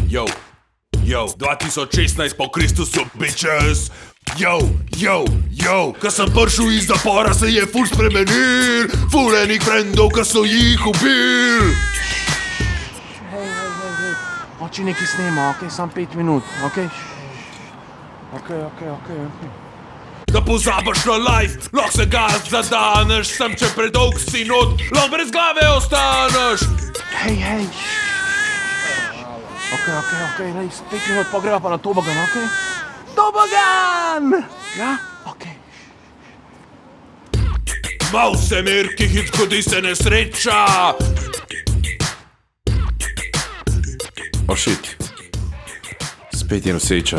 Yo, 2016 po Kristusu, bitches. Yo, ko sem prišel iz zapora, se je ful spremenil. Ful enih frendov, ko so jih ubil. Hej. Oči nekaj snema, okej, sam 5 minut, okej? Okej. Da pozabaš na life, lahko se ga zadaneš. Sem če predolg si not, lahko brez glave ostaneš. Hej. Okej, 5 minut, pa greva pa na tobogan, okej? Tobogan! Ja, okej. Mal se merki, hit zgodi se nesreča. Oh shit, spet je noseča.